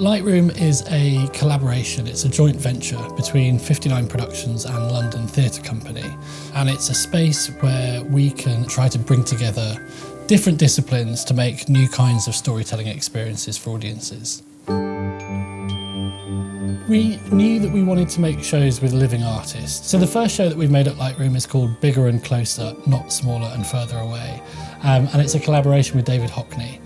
Lightroom is a collaboration, it's a joint venture between 59 Productions and London Theatre Company. And it's a space where we can try to bring together different disciplines to make new kinds of storytelling experiences for audiences. We knew that we wanted to make shows with living artists. So the first show that we've made at Lightroom is called Bigger and Closer, Not Smaller and Further Away. And it's a collaboration with David Hockney.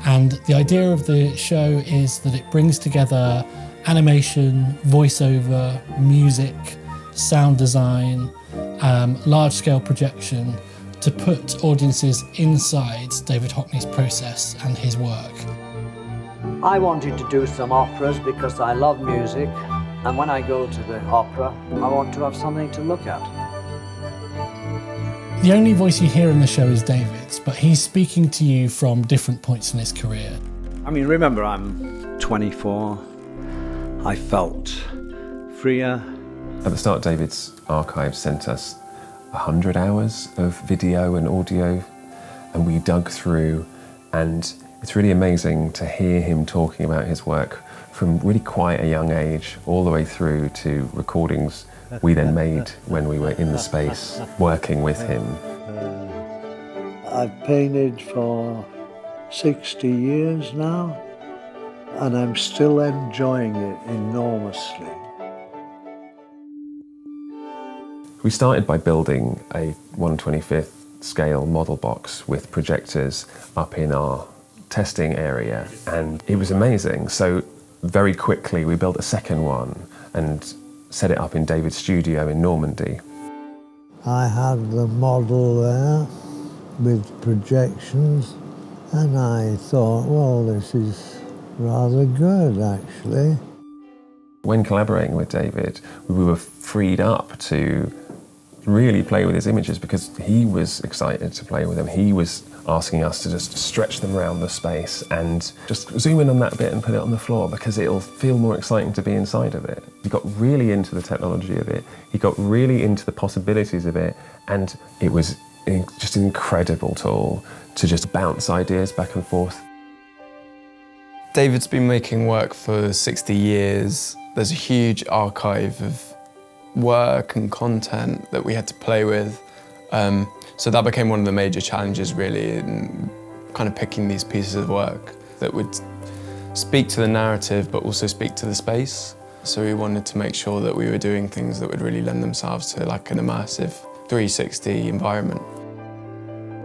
And the idea of the show is that it brings together animation, voiceover, music, sound design, large-scale projection to put audiences inside David Hockney's process and his work. I wanted to do some operas because I love music, and when I go to the opera, I want to have something to look at. The only voice you hear in the show is David's, but he's speaking to you from different points in his career. I mean, remember, I'm 24. I felt freer. At the start, David's archive sent us 100 hours of video and audio, and we dug through, and it's really amazing to hear him talking about his work from really quite a young age all the way through to recordings we then made when we were in the space working with him. I've painted for 60 years now, and I'm still enjoying it enormously. We started by building a 1/25th scale model box with projectors up in our testing area, and it was amazing. So very quickly we built a second one and set it up in David's studio in Normandy. I had the model there with projections, and I thought, well, this is rather good, actually. When collaborating with David, we were freed up to really play with his images because he was excited to play with them. He was asking us to just stretch them around the space and just zoom in on that bit and put it on the floor because it'll feel more exciting to be inside of it. He got really into the technology of it. He got really into the possibilities of it, and it was just an incredible tool to just bounce ideas back and forth. David's been making work for 60 years. There's a huge archive of work and content that we had to play with. So that became one of the major challenges really in kind of picking these pieces of work that would speak to the narrative but also speak to the space. So we wanted to make sure that we were doing things that would really lend themselves to like an immersive 360 environment.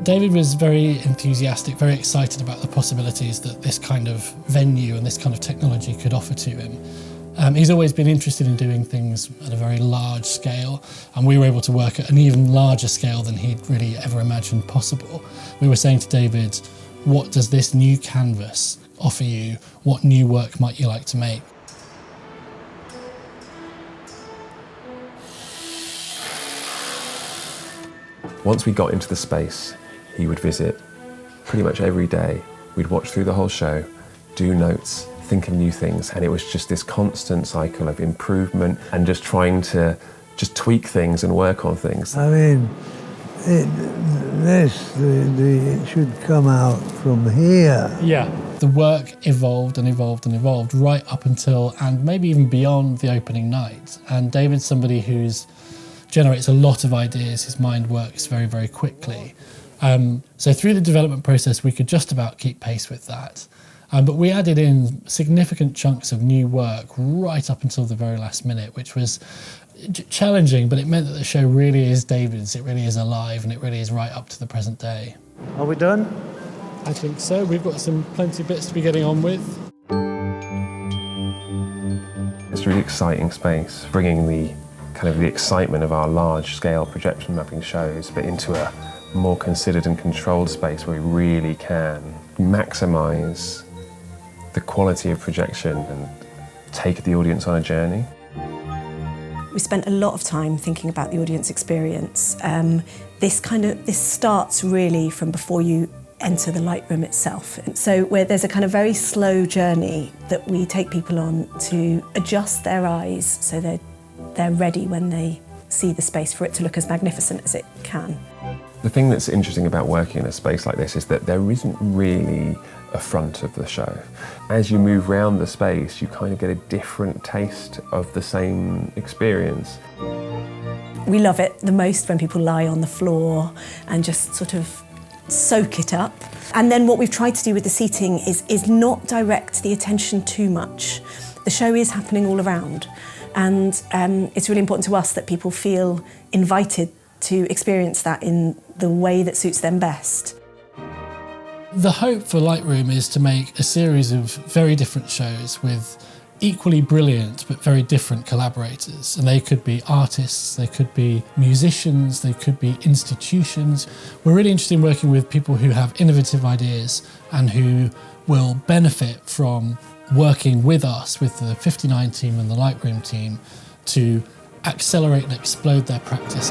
David was very enthusiastic, very excited about the possibilities that this kind of venue and this kind of technology could offer to him. He's always been interested in doing things at a very large scale, and we were able to work at an even larger scale than he'd really ever imagined possible. We were saying to David, what does this new canvas offer you? What new work might you like to make? Once we got into the space, he would visit pretty much every day. We'd watch through the whole show, do notes, think of new things, and it was just this constant cycle of improvement and just trying to just tweak things and work on things. I mean, it should come out from here. Yeah. The work evolved and evolved and evolved right up until, and maybe even beyond, the opening night. And David's somebody who's generates a lot of ideas. His mind works very, very quickly. So through the development process, we could just about keep pace with that. But we added in significant chunks of new work right up until the very last minute, which was challenging, but it meant that the show really is David's, it really is alive, and it really is right up to the present day. Are we done? I think so. We've got plenty of bits to be getting on with. It's a really exciting space, bringing the kind of the excitement of our large-scale projection mapping shows, but into a more considered and controlled space where we really can maximise the quality of projection and take the audience on a journey. We spent a lot of time thinking about the audience experience. This starts really from before you enter the Lightroom itself. So where there's a kind of very slow journey that we take people on to adjust their eyes so they're ready when they see the space for it to look as magnificent as it can. The thing that's interesting about working in a space like this is that there isn't really a front of the show. As you move around the space, you kind of get a different taste of the same experience. We love it the most when people lie on the floor and just sort of soak it up. And then what we've tried to do with the seating is not direct the attention too much. The show is happening all around, and it's really important to us that people feel invited to experience that in the way that suits them best. The hope for Lightroom is to make a series of very different shows with equally brilliant but very different collaborators. And they could be artists, they could be musicians, they could be institutions. We're really interested in working with people who have innovative ideas and who will benefit from working with us, with the 59 team and the Lightroom team, to accelerate and explode their practice.